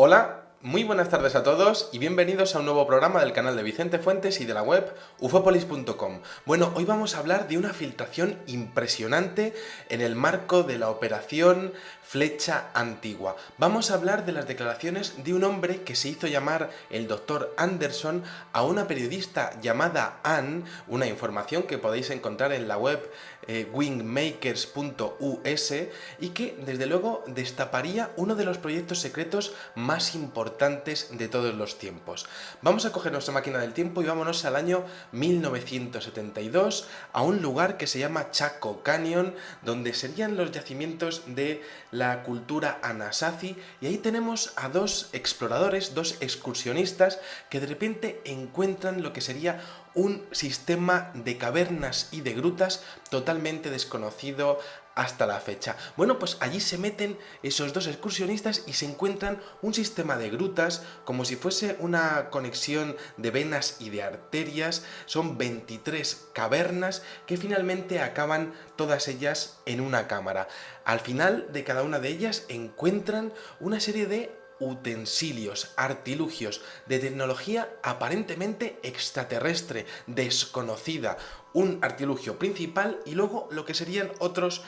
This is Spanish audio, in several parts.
Hola, muy buenas tardes a todos y bienvenidos a un nuevo programa del canal de Vicente Fuentes y de la web ufopolis.com. Bueno, hoy vamos a hablar de una filtración impresionante en el marco de la operación Flecha Antigua. Vamos a hablar de las declaraciones de un hombre que se hizo llamar el Dr. Anderson a una periodista llamada Anne, una información que podéis encontrar en la web wingmakers.us y que desde luego destaparía uno de los proyectos secretos más importantes de todos los tiempos. Vamos a coger nuestra máquina del tiempo y vámonos al año 1972 a un lugar que se llama Chaco Canyon, donde serían los yacimientos de la cultura Anasazi, y ahí tenemos a dos exploradores, dos excursionistas que de repente encuentran lo que sería un sistema de cavernas y de grutas totalmente desconocido hasta la fecha. Bueno, pues allí se meten esos dos excursionistas y se encuentran un sistema de grutas como si fuese una conexión de venas y de arterias. Son 23 cavernas que finalmente acaban todas ellas en una cámara. Al final de cada una de ellas encuentran una serie de utensilios, artilugios de tecnología aparentemente extraterrestre, desconocida, un artilugio principal y luego lo que serían otros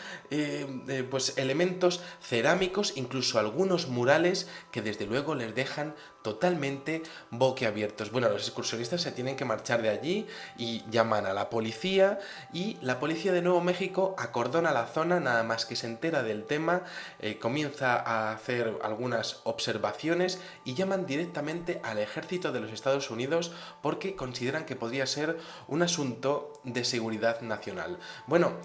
pues elementos cerámicos, incluso algunos murales que desde luego les dejan totalmente boquiabiertos. Bueno, los excursionistas se tienen que marchar de allí y llaman a la policía, y la policía de Nuevo México acordona la zona nada más que se entera del tema, comienza a hacer algunas observaciones y llaman directamente al ejército de los Estados Unidos porque consideran que podría ser un asunto de seguridad nacional. Bueno,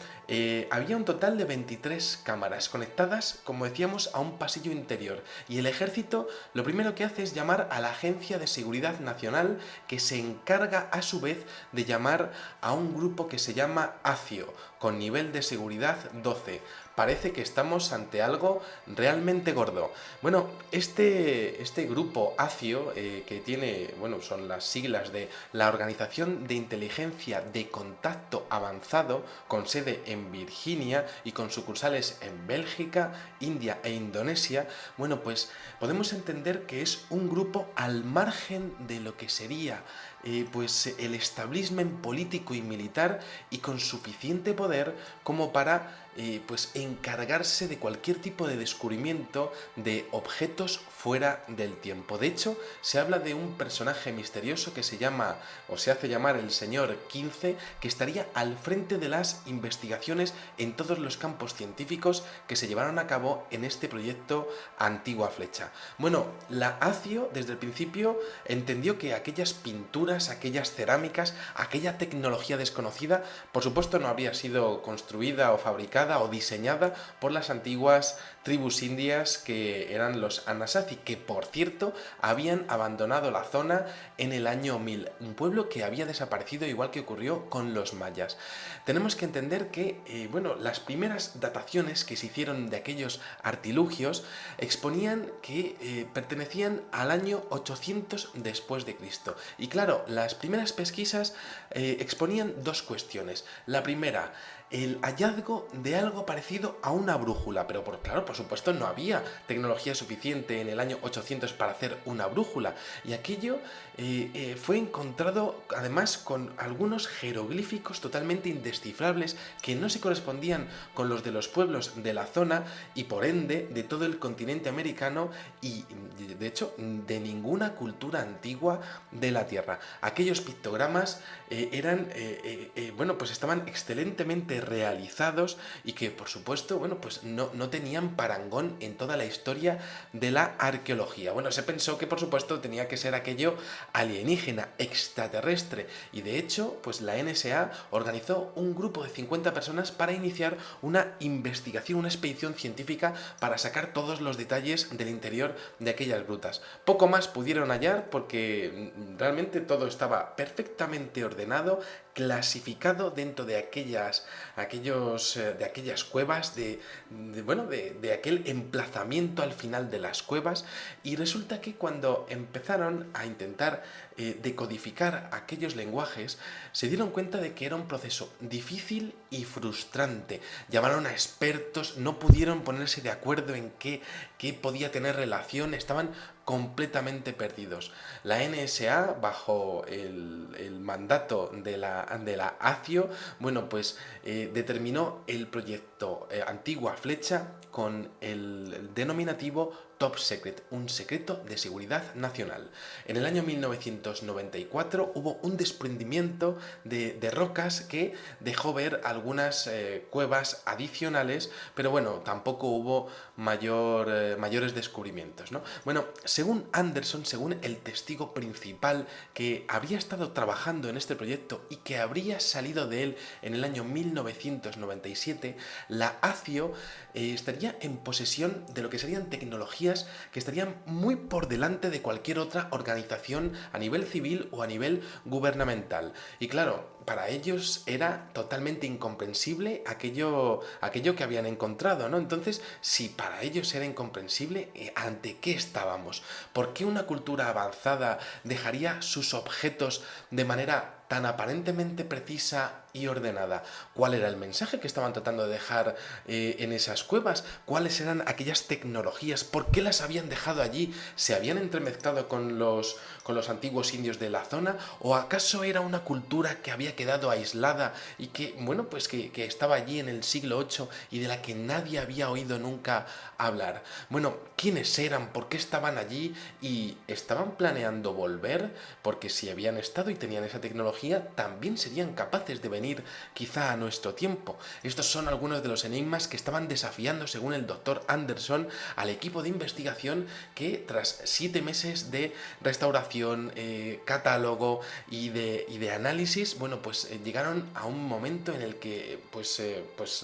había un total de 23 cámaras conectadas, como decíamos, a un pasillo interior, y el ejército lo primero que hace es llamar a la Agencia de Seguridad Nacional, que se encarga a su vez de llamar a un grupo que se llama ACIO, con nivel de seguridad 12. Parece que estamos ante algo realmente gordo. Bueno, este grupo ACIO, que tiene, bueno, son las siglas de la Organización de Inteligencia de Contacto Avanzado, con sede en Virginia y con sucursales en Bélgica, India e Indonesia, bueno, pues podemos entender que es un grupo al margen de lo que sería pues el establishment político y militar, y con suficiente poder como para pues encargarse de cualquier tipo de descubrimiento de objetos fuera del tiempo. De hecho, se habla de un personaje misterioso que se llama, o se hace llamar, el señor 15, que estaría al frente de las investigaciones en todos los campos científicos que se llevaron a cabo en este proyecto Antigua Flecha. Bueno, la ACIO desde el principio entendió que aquellas pinturas, aquellas cerámicas, aquella tecnología desconocida, por supuesto no habría sido construida o fabricada o diseñada por las antiguas tribus indias que eran los Anasazi, que por cierto habían abandonado la zona en el año 1000, un pueblo que había desaparecido igual que ocurrió con los mayas. Tenemos que entender que bueno, las primeras dataciones que se hicieron de aquellos artilugios exponían que pertenecían al año 800 después de Cristo. Y claro, las primeras pesquisas exponían dos cuestiones. La primera, el hallazgo de algo parecido a una brújula, pero claro, por supuesto no había tecnología suficiente en el año 800 para hacer una brújula, y aquello fue encontrado además con algunos jeroglíficos totalmente indescifrables que no se correspondían con los de los pueblos de la zona y por ende de todo el continente americano, y de hecho de ninguna cultura antigua de la Tierra. Aquellos pictogramas eran bueno, pues estaban excelentemente realizados y que por supuesto, bueno, pues no tenían parangón en toda la historia de la arqueología. Bueno, se pensó que por supuesto tenía que ser aquello alienígena, extraterrestre, y de hecho, pues la NSA organizó un grupo de 50 personas para iniciar una investigación, una expedición científica para sacar todos los detalles del interior de aquellas grutas. Poco más pudieron hallar porque realmente todo estaba perfectamente ordenado, clasificado dentro de aquellas cuevas, de aquel emplazamiento al final de las cuevas, y resulta que cuando empezaron a intentar decodificar aquellos lenguajes, se dieron cuenta de que era un proceso difícil y frustrante. Llamaron a expertos, no pudieron ponerse de acuerdo en qué podía tener relación, estaban completamente perdidos. La NSA, bajo el mandato de la ACIO, bueno, pues determinó el proyecto Antigua Flecha con el denominativo Top Secret, un secreto de seguridad nacional. En el año 1994 hubo un desprendimiento de rocas que dejó ver algunas cuevas adicionales, pero bueno, tampoco hubo mayores descubrimientos, ¿no? Bueno, según Anderson, según el testigo principal que había estado trabajando en este proyecto y que habría salido de él en el año 1997, la ACIO estaría en posesión de lo que serían tecnologías que estarían muy por delante de cualquier otra organización a nivel civil o a nivel gubernamental. Y claro, para ellos era totalmente incomprensible aquello que habían encontrado, ¿no? Entonces, si para ellos era incomprensible, ¿ante qué estábamos? ¿Por qué una cultura avanzada dejaría sus objetos de manera tan aparentemente precisa y ordenada? ¿Cuál era el mensaje que estaban tratando de dejar en esas cuevas? ¿Cuáles eran aquellas tecnologías? ¿Por qué las habían dejado allí? ¿Se habían entremezclado con los antiguos indios de la zona? ¿O acaso era una cultura que había quedado aislada y que, bueno, pues que estaba allí en el siglo VIII y de la que nadie había oído nunca hablar? Bueno, ¿quiénes eran? ¿Por qué estaban allí? ¿Y estaban planeando volver? Porque si habían estado y tenían esa tecnología, también serían capaces de venir quizá a nuestro tiempo. Estos son algunos de los enigmas que estaban desafiando, según el doctor Anderson, al equipo de investigación que tras 7 meses de restauración, catálogo y de análisis, bueno, pues llegaron a un momento en el que pues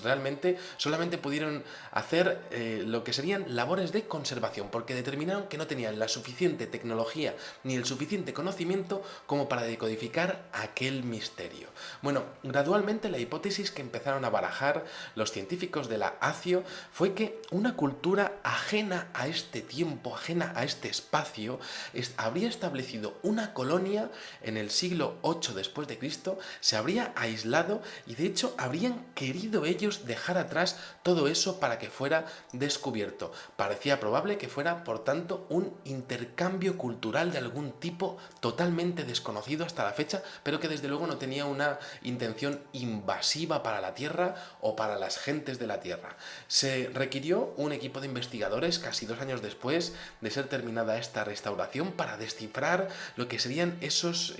realmente solamente pudieron hacer lo que serían labores de conservación, porque determinaron que no tenían la suficiente tecnología ni el suficiente conocimiento como para decodificar aquel misterio. Bueno, gradualmente la hipótesis que empezaron a barajar los científicos de la ACIO fue que una cultura ajena a este tiempo, ajena a este espacio, habría establecido una colonia en el siglo VIII después de Cristo, se habría aislado y de hecho habrían querido ellos dejar atrás todo eso para que fuera descubierto. Parecía probable que fuera, por tanto, un intercambio cultural de algún tipo totalmente desconocido hasta la fecha, pero que desde luego no tenía una intención invasiva para la Tierra o para las gentes de la Tierra. Se requirió un equipo de investigadores casi 2 años después de ser terminada esta restauración para descifrar lo que serían esos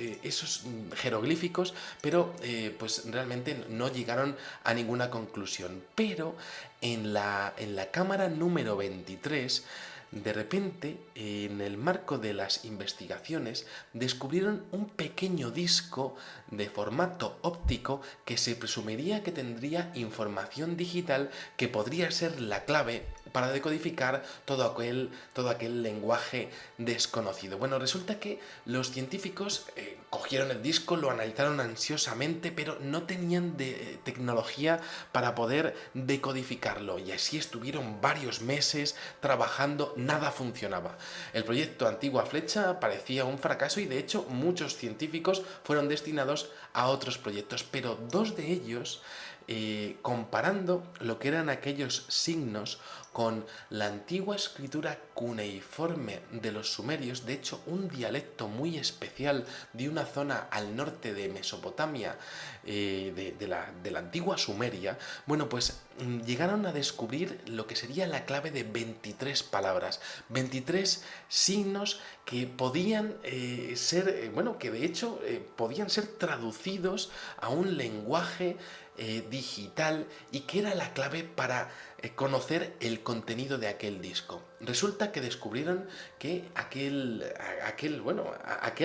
jeroglíficos, pero pues realmente no llegaron a ninguna conclusión. Pero en la cámara número 23, de repente, en el marco de las investigaciones, descubrieron un pequeño disco de formato óptico que se presumiría que tendría información digital que podría ser la clave para decodificar todo aquel lenguaje desconocido. Bueno, resulta que los científicos cogieron el disco, lo analizaron ansiosamente, pero no tenían tecnología para poder decodificarlo, y así estuvieron varios meses trabajando, nada funcionaba. El proyecto Antigua Flecha parecía un fracaso y de hecho muchos científicos fueron destinados a otros proyectos, pero 2 de ellos, comparando lo que eran aquellos signos con la antigua escritura cuneiforme de los sumerios, de hecho un dialecto muy especial de una zona al norte de Mesopotamia, de la antigua Sumeria, bueno, pues llegaron a descubrir lo que sería la clave de 23 palabras, 23 signos que podían ser, bueno, que de hecho podían ser traducidos a un lenguaje digital y que era la clave para conocer el contenido de aquel disco. Resulta que descubrieron que aquel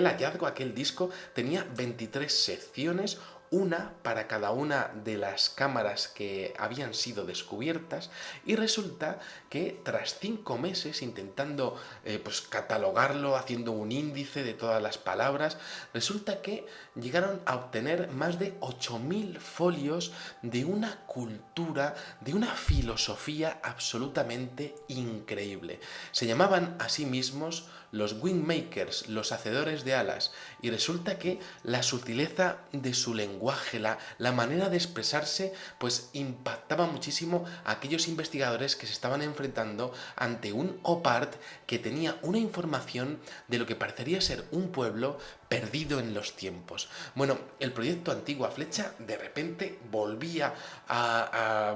hallazgo, aquel disco, tenía 23 secciones, una para cada una de las cámaras que habían sido descubiertas, y resulta que tras 5 meses intentando pues catalogarlo, haciendo un índice de todas las palabras, resulta que llegaron a obtener más de 8.000 folios de una cultura, de una filosofía absolutamente increíble. Se llamaban a sí mismos los wingmakers, los hacedores de alas, y resulta que la sutileza de su lenguaje, la manera de expresarse, pues impactaba muchísimo a aquellos investigadores que se estaban enfrentando ante un OPART que tenía una información de lo que parecería ser un pueblo perdido en los tiempos. Bueno, el proyecto Antigua Flecha de repente volvía a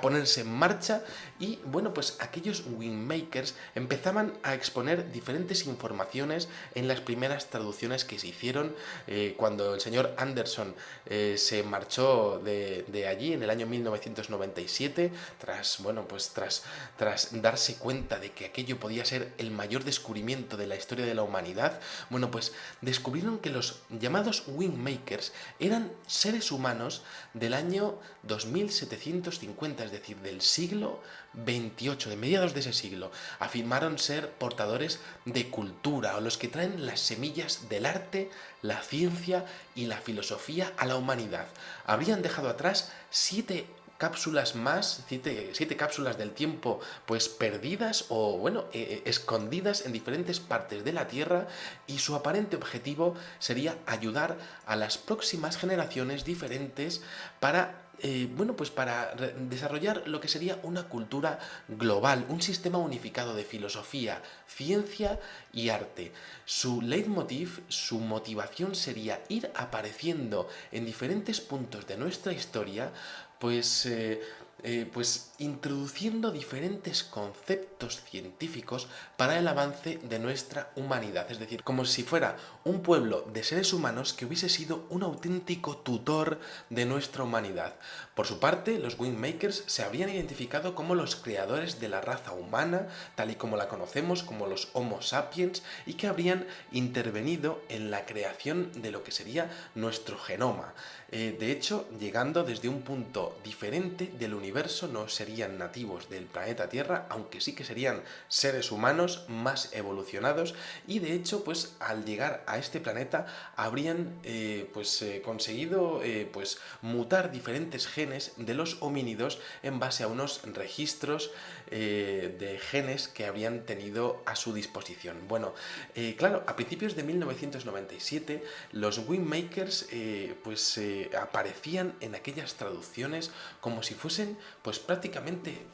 ponerse en marcha y, bueno, pues aquellos wingmakers empezaban a exponer diferentes informaciones en las primeras traducciones que se hicieron cuando el señor Anderson se marchó de allí en el año 1997 tras darse cuenta de que aquello podía ser el mayor descubrimiento de la historia de la humanidad. Bueno, pues descubrieron que los llamados wingmakers eran seres humanos del año 2750, es decir, del siglo XXVIII, de mediados de ese siglo. Afirmaron ser portadores de cultura, o los que traen las semillas del arte, la ciencia y la filosofía a la humanidad. Habrían dejado atrás 7 cápsulas más, siete cápsulas del tiempo pues perdidas o escondidas en diferentes partes de la Tierra, y su aparente objetivo sería ayudar a las próximas generaciones diferentes para para desarrollar lo que sería una cultura global, un sistema unificado de filosofía, ciencia y arte. Su leitmotiv, su motivación sería ir apareciendo en diferentes puntos de nuestra historia, pues introduciendo diferentes conceptos científicos para el avance de nuestra humanidad. Es decir, como si fuera un pueblo de seres humanos que hubiese sido un auténtico tutor de nuestra humanidad. Por su parte, los wingmakers se habrían identificado como los creadores de la raza humana, tal y como la conocemos, como los Homo sapiens, y que habrían intervenido en la creación de lo que sería nuestro genoma. De hecho, llegando desde un punto diferente del universo, no serían nativos del planeta Tierra, aunque sí que serían seres humanos más evolucionados, y de hecho, pues al llegar a este planeta habrían conseguido mutar diferentes genes de los homínidos en base a unos registros de genes que habrían tenido a su disposición. Bueno, claro, a principios de 1997 los wingmakers aparecían en aquellas traducciones como si fuesen pues prácticamente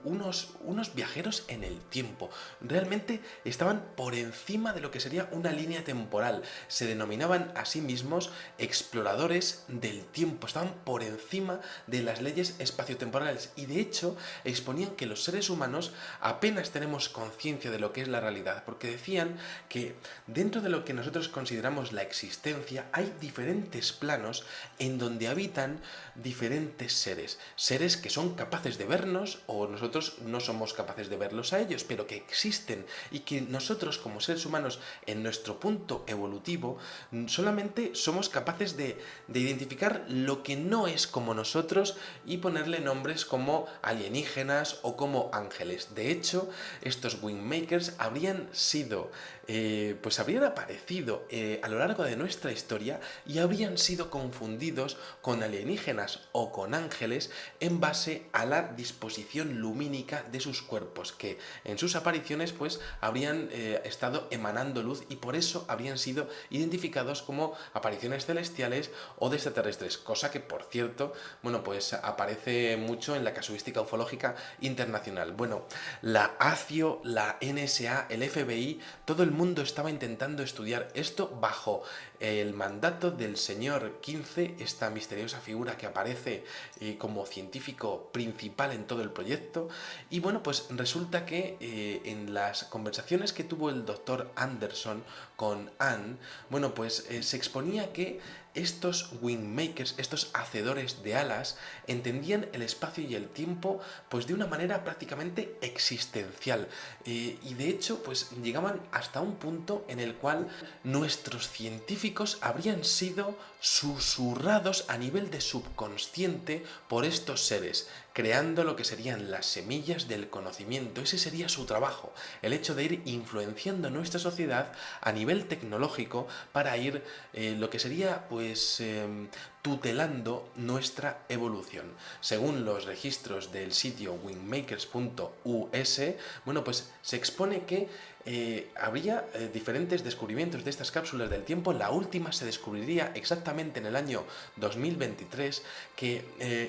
unos viajeros en el tiempo. Realmente estaban por encima de lo que sería una línea temporal. Se denominaban a sí mismos exploradores del tiempo, estaban por encima de las leyes espaciotemporales, y de hecho exponían que los seres humanos apenas tenemos conciencia de lo que es la realidad, porque decían que dentro de lo que nosotros consideramos la existencia hay diferentes planos en donde habitan diferentes seres que son capaces de vernos, o nosotros no somos capaces de verlos a ellos, pero que existen, y que nosotros como seres humanos en nuestro punto evolutivo solamente somos capaces de identificar lo que no es como nosotros y ponerle nombres como alienígenas o como ángeles. De hecho, estos wingmakers habrían aparecido a lo largo de nuestra historia y habrían sido confundidos con alienígenas o con ángeles en base a la disposición lumínica de sus cuerpos, que en sus apariciones pues habrían estado emanando luz, y por eso habrían sido identificados como apariciones celestiales o de extraterrestres, cosa que, por cierto, aparece mucho en la casuística ufológica internacional. Bueno, la ACIO, la NSA, el FBI, todo el mundo estaba intentando estudiar esto bajo el mandato del señor 15, esta misteriosa figura que aparece como científico principal en todo el proyecto. Y bueno, pues resulta que en las conversaciones que tuvo el doctor Anderson con Anne, se exponía que estos wingmakers, estos hacedores de alas, entendían el espacio y el tiempo pues de una manera prácticamente existencial, y de hecho pues llegaban hasta un punto en el cual nuestros científicos habrían sido susurrados a nivel de subconsciente por estos seres, creando lo que serían las semillas del conocimiento. Ese sería su trabajo, el hecho de ir influenciando nuestra sociedad a nivel tecnológico para ir lo que sería tutelando nuestra evolución. Según los registros del sitio wingmakers.us, bueno, pues se expone que habría diferentes descubrimientos de estas cápsulas del tiempo. La última se descubriría exactamente en el año 2023, que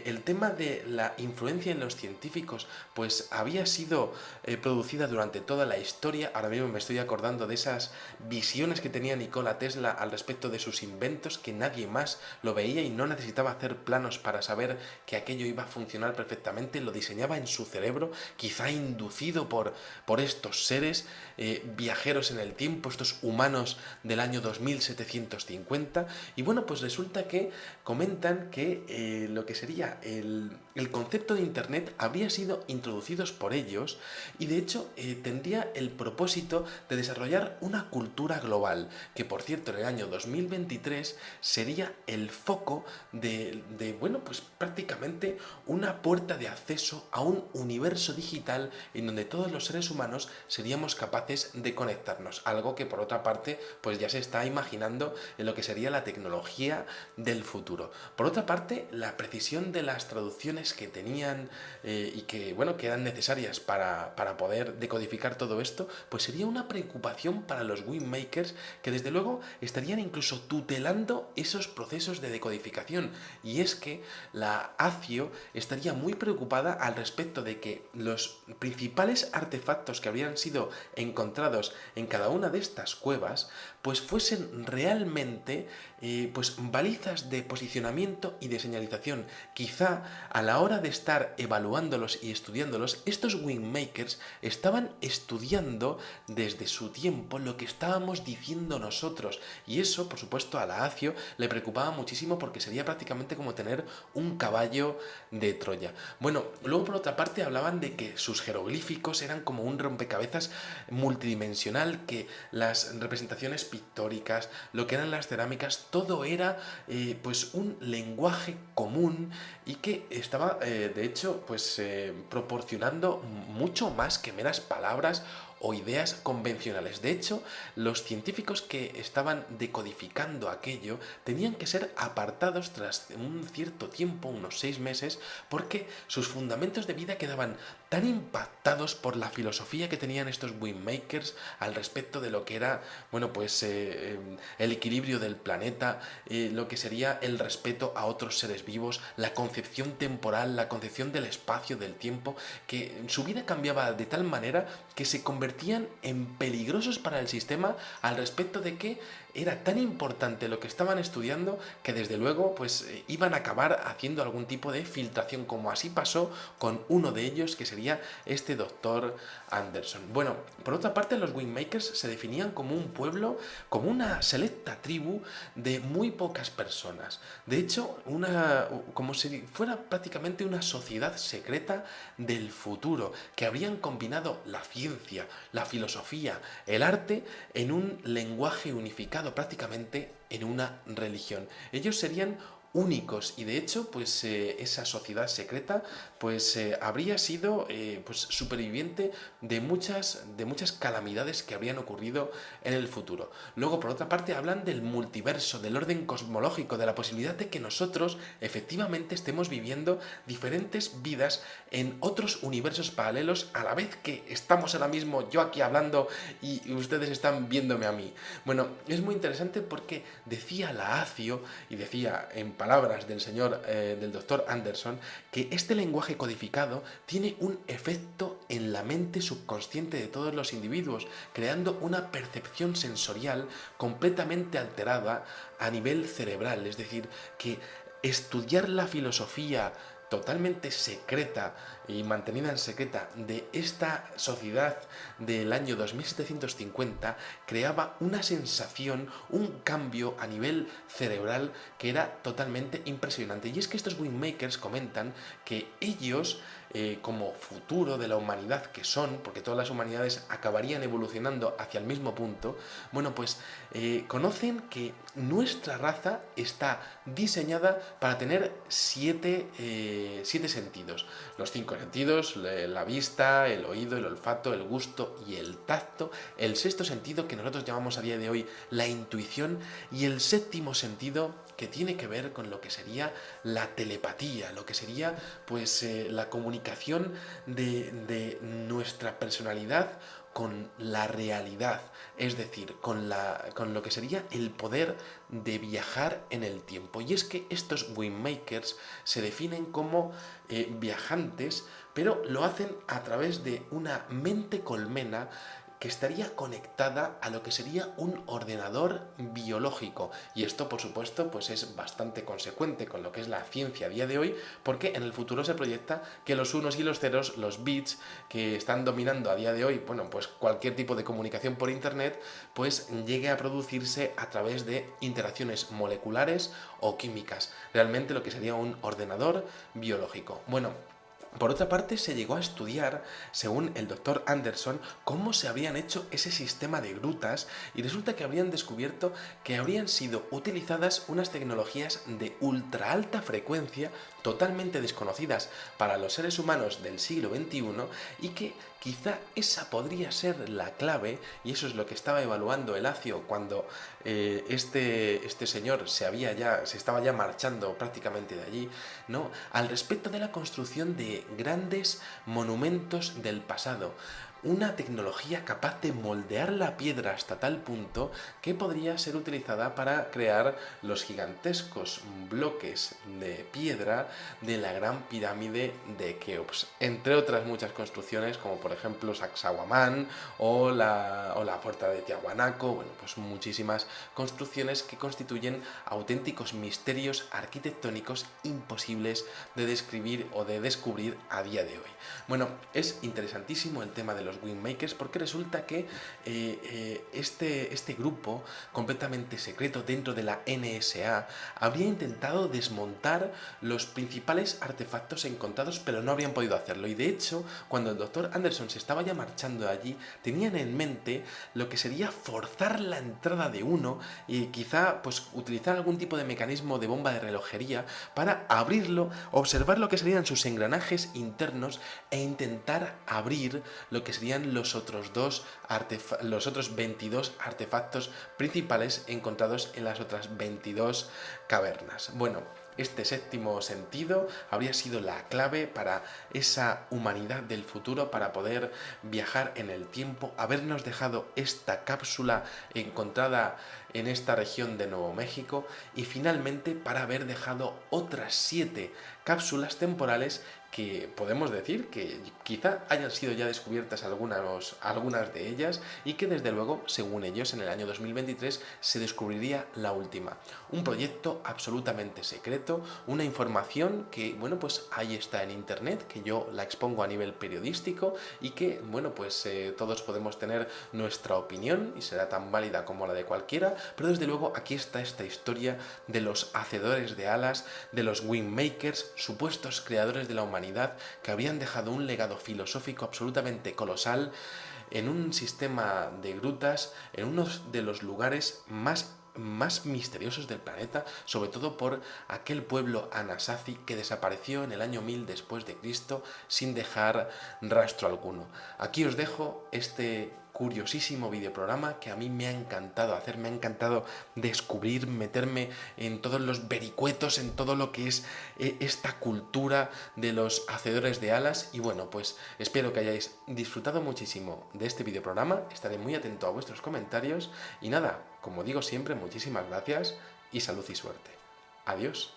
el tema de la influencia en los científicos pues había sido producida durante toda la historia. Ahora mismo me estoy acordando de esas visiones que tenía Nikola Tesla al respecto de sus inventos, que nadie más lo veía y no necesitaba hacer planos para saber que aquello iba a funcionar perfectamente. Lo diseñaba en su cerebro, quizá inducido por estos seres viajeros en el tiempo, estos humanos del año 2750. Y bueno, pues resulta que comentan que lo que sería el concepto de Internet habría sido introducidos por ellos, y de hecho tendría el propósito de desarrollar una cultura global, que por cierto en el año 2023 sería el foco bueno, pues prácticamente una puerta de acceso a un universo digital en donde todos los seres humanos seríamos capaces de conectarnos, algo que por otra parte pues ya se está imaginando en lo que sería la tecnología del futuro. Por otra parte, la precisión de las traducciones que tenían y que, bueno, que eran necesarias para poder decodificar todo esto, pues sería una preocupación para los Wingmakers, que desde luego estarían incluso tutelando esos procesos de decodificación. Y es que la ACIO estaría muy preocupada al respecto de que los principales artefactos que habrían sido encontrados en cada una de estas cuevas pues fuesen realmente pues balizas de posicionamiento y de señalización. Quizá a la hora de estar evaluándolos y estudiándolos, estos Wingmakers estaban estudiando desde su tiempo lo que estábamos diciendo nosotros, y eso por supuesto a la ACIO le preocupaba muchísimo, porque sería prácticamente como tener un caballo de Troya. Bueno, luego por otra parte hablaban de que sus jeroglíficos eran como un rompecabezas multidimensional, que las representaciones pictóricas, lo que eran las cerámicas, todo era pues un lenguaje común, y que estaba de hecho pues proporcionando mucho más que meras palabras o ideas convencionales. De hecho, los científicos que estaban decodificando aquello tenían que ser apartados tras un cierto tiempo, unos 6 meses, porque sus fundamentos de vida quedaban tan impactados por la filosofía que tenían estos Wingmakers al respecto de lo que era, bueno, pues el equilibrio del planeta, lo que sería el respeto a otros seres vivos, la concepción temporal, la concepción del espacio, del tiempo, que su vida cambiaba de tal manera que se convertían en peligrosos para el sistema, al respecto de que era tan importante lo que estaban estudiando que desde luego pues iban a acabar haciendo algún tipo de filtración, como así pasó con uno de ellos, que sería este doctor Anderson. Bueno, por otra parte, los Wingmakers se definían como un pueblo, como una selecta tribu de muy pocas personas. De hecho, como si fuera prácticamente una sociedad secreta del futuro, que habrían combinado la ciencia, la filosofía, el arte en un lenguaje unificado, prácticamente en una religión. Ellos serían únicos, y de hecho pues esa sociedad secreta pues habría sido pues superviviente de muchas calamidades que habrían ocurrido en el futuro. Luego por otra parte hablan del multiverso, del orden cosmológico, de la posibilidad de que nosotros efectivamente estemos viviendo diferentes vidas en otros universos paralelos, a la vez que estamos ahora mismo yo aquí hablando y ustedes están viéndome a mí. Bueno, es muy interesante porque decía la ACIO, y decía en palabras del señor, del doctor Anderson, que este lenguaje codificado tiene un efecto en la mente subconsciente de todos los individuos, creando una percepción sensorial completamente alterada a nivel cerebral. Es decir, que estudiar la filosofía totalmente secreta y mantenida en secreta de esta sociedad del año 2750 creaba una sensación, un cambio a nivel cerebral que era totalmente impresionante. Y es que estos Wingmakers comentan que ellos, como futuro de la humanidad que son, porque todas las humanidades acabarían evolucionando hacia el mismo punto, bueno, pues conocen que nuestra raza está diseñada para tener 7 7 sentidos. Los 5 sentidos, la vista, el oído, el olfato, el gusto y el tacto. El sexto sentido, que nosotros llamamos a día de hoy la intuición. Y el séptimo sentido, que tiene que ver con lo que sería la telepatía, lo que sería pues la comunicación de nuestra personalidad con la realidad, es decir, con lo que sería el poder de viajar en el tiempo. Y es que estos Wingmakers se definen como viajantes, pero lo hacen a través de una mente colmena que estaría conectada a lo que sería un ordenador biológico. Y esto, por supuesto, pues es bastante consecuente con lo que es la ciencia a día de hoy, porque en el futuro se proyecta que los unos y los ceros, los bits que están dominando a día de hoy, bueno, pues cualquier tipo de comunicación por internet, pues llegue a producirse a través de interacciones moleculares o químicas. Realmente lo que sería un ordenador biológico. Bueno, por otra parte, se llegó a estudiar, según el doctor Anderson, cómo se habrían hecho ese sistema de grutas y resulta que habrían descubierto que habrían sido utilizadas unas tecnologías de ultra alta frecuencia totalmente desconocidas para los seres humanos del siglo XXI y que quizá esa podría ser la clave, y eso es lo que estaba evaluando Elacio cuando este señor se estaba ya marchando prácticamente de allí, ¿no? Al respecto de la construcción de grandes monumentos del pasado. Una tecnología capaz de moldear la piedra hasta tal punto que podría ser utilizada para crear los gigantescos bloques de piedra de la gran pirámide de Keops, entre otras muchas construcciones como por ejemplo Sacsayhuamán o la puerta de Tiahuanaco, bueno, pues muchísimas construcciones que constituyen auténticos misterios arquitectónicos imposibles de describir o de descubrir a día de hoy. Bueno, es interesantísimo el tema de los Wingmakers porque resulta que este grupo completamente secreto dentro de la NSA habría intentado desmontar los principales artefactos encontrados, pero no habrían podido hacerlo. Y de hecho, cuando el doctor Anderson se estaba ya marchando de allí, tenían en mente lo que sería forzar la entrada de uno y quizá pues utilizar algún tipo de mecanismo de bomba de relojería para abrirlo, observar lo que serían sus engranajes internos e intentar abrir lo que serían los otros 22 artefactos principales encontrados en las otras 22 cavernas. Bueno, este séptimo sentido habría sido la clave para esa humanidad del futuro, para poder viajar en el tiempo, habernos dejado esta cápsula encontrada en esta región de Nuevo México y finalmente para haber dejado otras 7 cápsulas temporales que podemos decir que quizá hayan sido ya descubiertas algunas de ellas y que desde luego, según ellos, en el año 2023 se descubriría la última. Un proyecto absolutamente secreto, una información que, bueno, pues ahí está en internet, que yo la expongo a nivel periodístico y que, bueno, pues todos podemos tener nuestra opinión y será tan válida como la de cualquiera, pero desde luego aquí está esta historia de los hacedores de alas, de los Wingmakers, supuestos creadores de la humanidad, que habían dejado un legado filosófico absolutamente colosal en un sistema de grutas, en uno de los lugares más misteriosos del planeta, sobre todo por aquel pueblo Anasazi que desapareció en el año 1000 después de Cristo sin dejar rastro alguno. Aquí os dejo este curiosísimo videoprograma que a mí me ha encantado hacer, me ha encantado descubrir, meterme en todos los vericuetos, en todo lo que es esta cultura de los hacedores de alas y bueno, pues espero que hayáis disfrutado muchísimo de este videoprograma, estaré muy atento a vuestros comentarios y nada, como digo siempre, muchísimas gracias y salud y suerte. Adiós.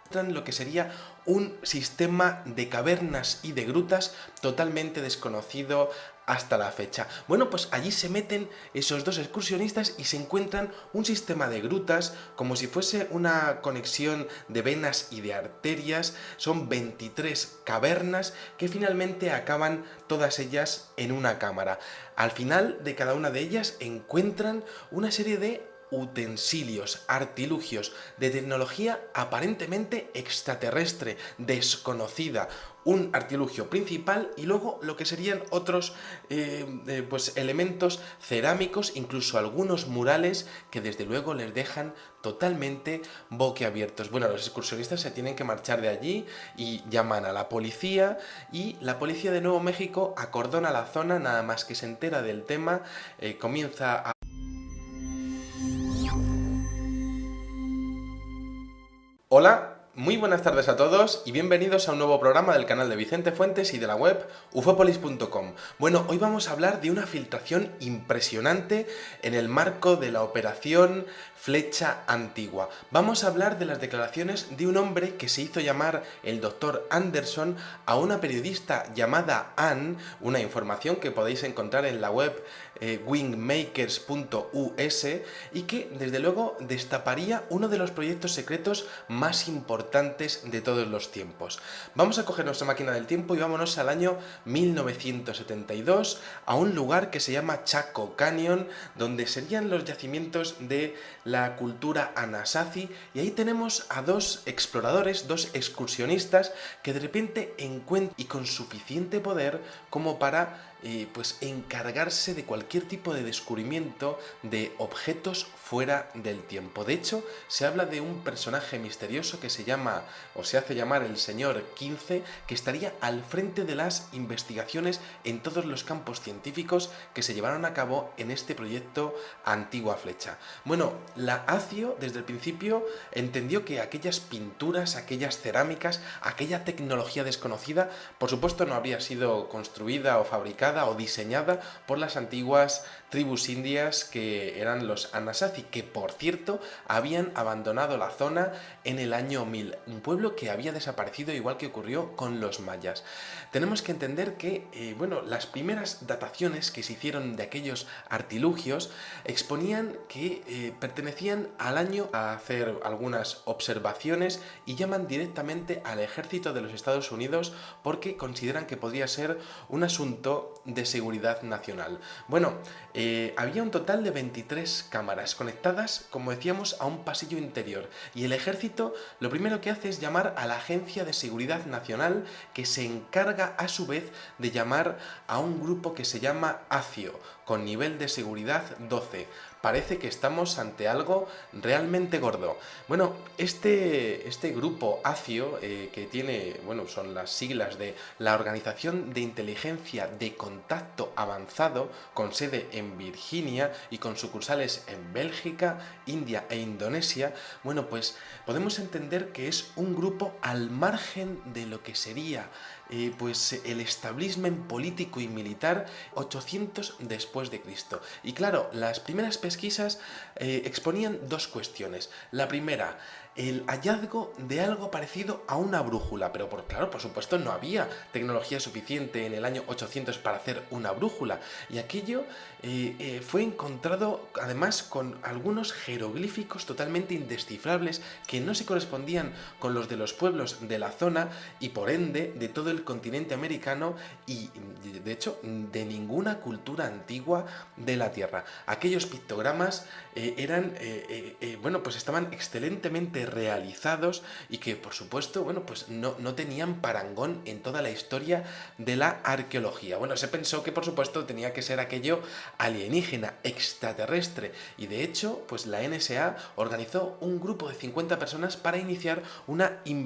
Lo que sería un sistema de cavernas y de grutas totalmente desconocido hasta la fecha. Bueno, pues allí se meten esos dos excursionistas y se encuentran un sistema de grutas como si fuese una conexión de venas y de arterias. Son 23 cavernas que finalmente acaban todas ellas en una cámara. Al final de cada una de ellas encuentran una serie de utensilios, artilugios de tecnología aparentemente extraterrestre, desconocida, un artilugio principal y luego lo que serían otros pues elementos cerámicos, incluso algunos murales que desde luego les dejan totalmente boquiabiertos. Bueno, los excursionistas se tienen que marchar de allí y llaman a la policía, y la policía de Nuevo México acordona la zona, nada más que se entera del tema, comienza a... Hola, muy buenas tardes a todos y bienvenidos a un nuevo programa del canal de Vicente Fuentes y de la web ufopolis.com. Bueno, hoy vamos a hablar de una filtración impresionante en el marco de la operación Flecha Antigua. Vamos a hablar de las declaraciones de un hombre que se hizo llamar el Dr. Anderson a una periodista llamada Anne, una información que podéis encontrar en la web wingmakers.us, y que desde luego destaparía uno de los proyectos secretos más importantes de todos los tiempos. Vamos a coger nuestra máquina del tiempo y vámonos al año 1972 a un lugar que se llama Chaco Canyon, donde serían los yacimientos de la cultura Anasazi, y ahí tenemos a dos exploradores, dos excursionistas que de repente encuentran, y con suficiente poder como para pues encargarse de cualquier tipo de descubrimiento de objetos fuera del tiempo. De hecho, se habla de un personaje misterioso que se llama, o se hace llamar, el señor 15, que estaría al frente de las investigaciones en todos los campos científicos que se llevaron a cabo en este proyecto Antigua Flecha. Bueno, la ACIO desde el principio entendió que aquellas pinturas, aquellas cerámicas, aquella tecnología desconocida, por supuesto no habría sido construida o fabricada o diseñada por las antiguas tribus indias que eran los Anasazi, que por cierto habían abandonado la zona en el año 1000, un pueblo que había desaparecido, igual que ocurrió con los mayas. Tenemos que entender que bueno, las primeras dataciones que se hicieron de aquellos artilugios exponían que pertenecían al año, a hacer algunas observaciones, y llaman directamente al ejército de los Estados Unidos porque consideran que podría ser un asunto de seguridad nacional. Bueno, había un total de 23 cámaras conectadas, como decíamos, a un pasillo interior, y el ejército lo primero que hace es llamar a la Agencia de Seguridad Nacional, que se encarga a su vez de llamar a un grupo que se llama ACIO, con nivel de seguridad 12. Parece que estamos ante algo realmente gordo. Bueno, este grupo ACIO, que tiene, bueno, son las siglas de la Organización de Inteligencia de Contacto Avanzado, con sede en Virginia y con sucursales en Bélgica, India e Indonesia, bueno, pues podemos entender que es un grupo al margen de lo que sería pues el establishment político y militar 800 después de Cristo. Y claro, las primeras pesquisas exponían dos cuestiones. La primera, el hallazgo de algo parecido a una brújula, pero claro, por supuesto no había tecnología suficiente en el año 800 para hacer una brújula, y aquello fue encontrado además con algunos jeroglíficos totalmente indescifrables que no se correspondían con los de los pueblos de la zona y por ende de todo el continente americano, y de hecho de ninguna cultura antigua de la Tierra. Aquellos pictogramas eran bueno, pues estaban excelentemente realizados y que por supuesto, bueno, pues no tenían parangón en toda la historia de la arqueología. Bueno, se pensó que por supuesto tenía que ser aquello alienígena, extraterrestre, y de hecho pues la NSA organizó un grupo de 50 personas para iniciar una investigación